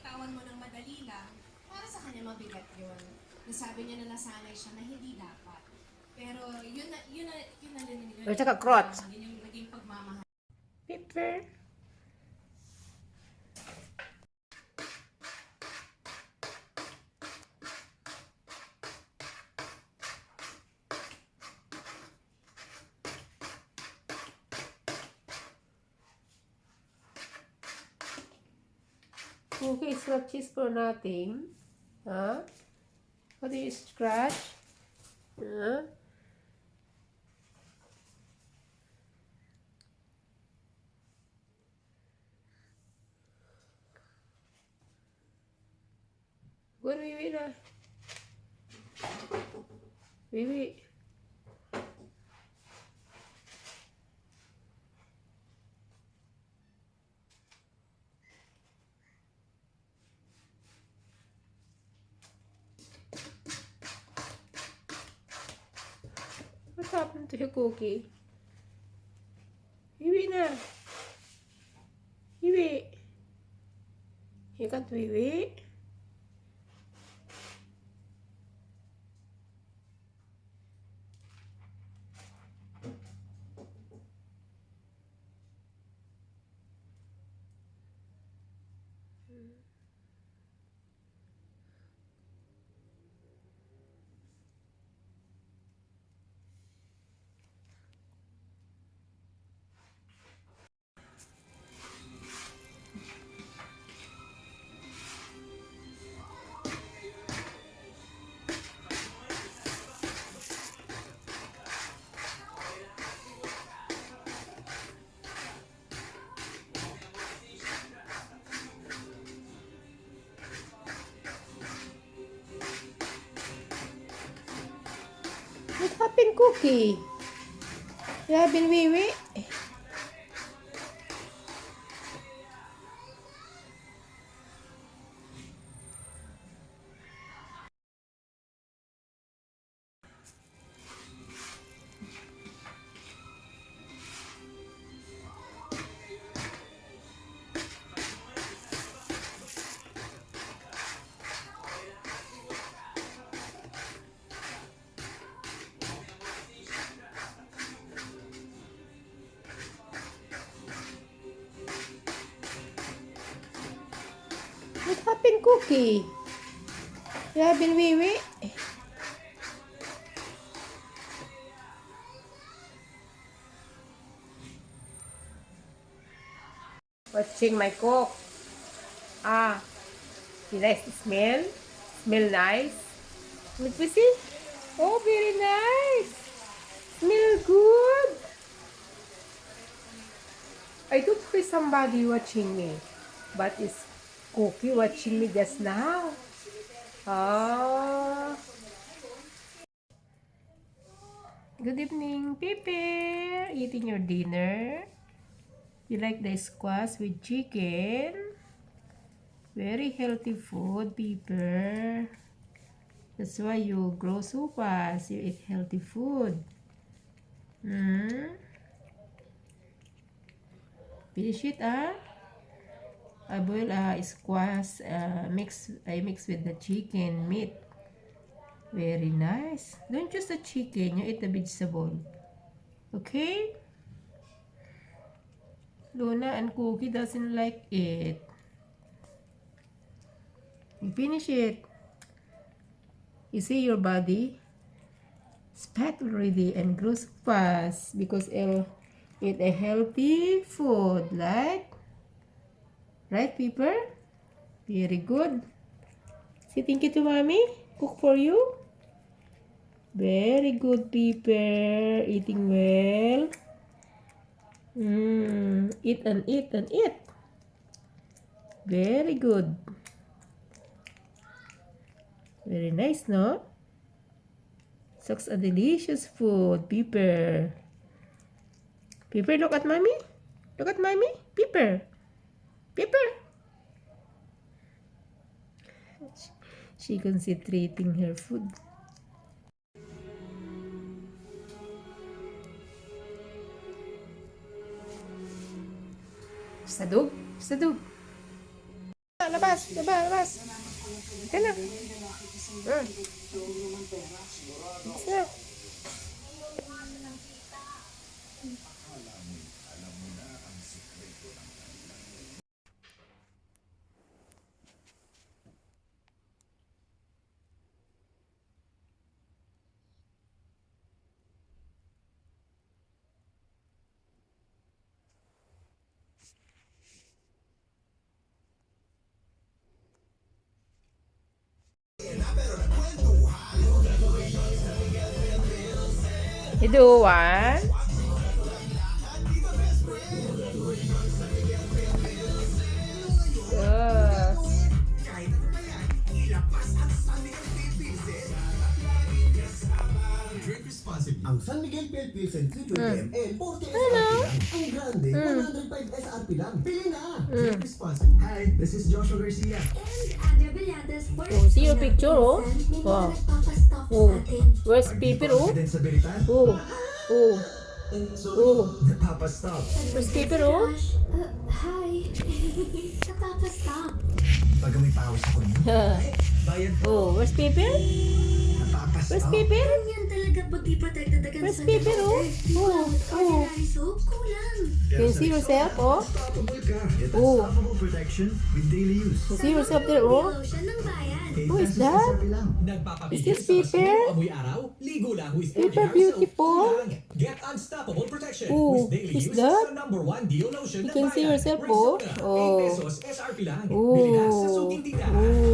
bitawan mo ng madali lang, para sa kanya mabigat yun. Nasabi niya na nasanay siya na hindi dapat. Pero yun na din yun. At saka crotch. Yun yung naging pagmamahal. Pepper. Okay, it's not cheese for nothing. Huh? How do you scratch? Huh? Good, Wiwi na. Wiwi. What happened to your cookie? Wiwi na. Wiwi. You can't Wiwi. What happened, Cookie? You have been Wiwi? What happened, Cookie? You have been Wiwi? Watching my cook. Ah, you like the smell? Smell nice? Let me see. Oh, very nice. Smell good. I don't see somebody watching me, but it's Cookie watching me just now. Ah. Good evening, Pepper. Eating your dinner? You like the squash with chicken? Very healthy food, Pepper. That's why you grow so fast. You eat healthy food. Finish it, ah? I boil squash. I mix with the chicken meat. Very nice. Don't use the chicken. You eat the vegetable. Okay? Luna and Cookie doesn't like it. You finish it. You see your body? It's fat already and grows fast because it'll eat a healthy food, right, Pepper? Very good. Say thank you to mommy. Cook for you. Very good, Pepper. Eating well. Eat and eat and eat. Very good. Very nice, no? Such a delicious food, Pepper. Pepper, look at mommy. Look at mommy. Pepper. Pepper. She concentrating her food. Sadog. Sadog. labas. Labas. Ito na. Labas na. You do one. Yes. Drink responsibly. Ang San Miguel Pale Pilsen 320 ml, 40 Hello. SRP lang. Ang grande, 105 SRP lang. Bili na! Drink responsibly. Hi, this is Joshua Garcia. Oh, see your picture, oh. Wow. Oh. Where's Piper, oh? Confident sa biritan? Oh. Oh. So, Oh. napapastop. Where's Piper, oh? Hi. Napapastop. Pag may pawis ako niyo, bayad po. Oh, where's Piper? Napapastop. Where's Piper? Ganyan talaga pag di pa dagdagan Where's sa Piper, oh? Oh. Oh. ordinary soap, kulang. Can you see yourself, oh? Unstoppable ka. Get Oh. unstoppable protection with daily use. You see yourself there, oh? Lotion ng bayan. Who is that? Is this Piper? Amoy araw, ligo lang with Piper ordinary beautiful. soap. Kulang. Get unstoppable protection Oh, with daily is use that? sa #1 Dio lotion You ng can see bayan. yourself, oh. Rexona, Oh. 8 pesos SRP lang. Oh. Bili na sa suking tindahan. Oh.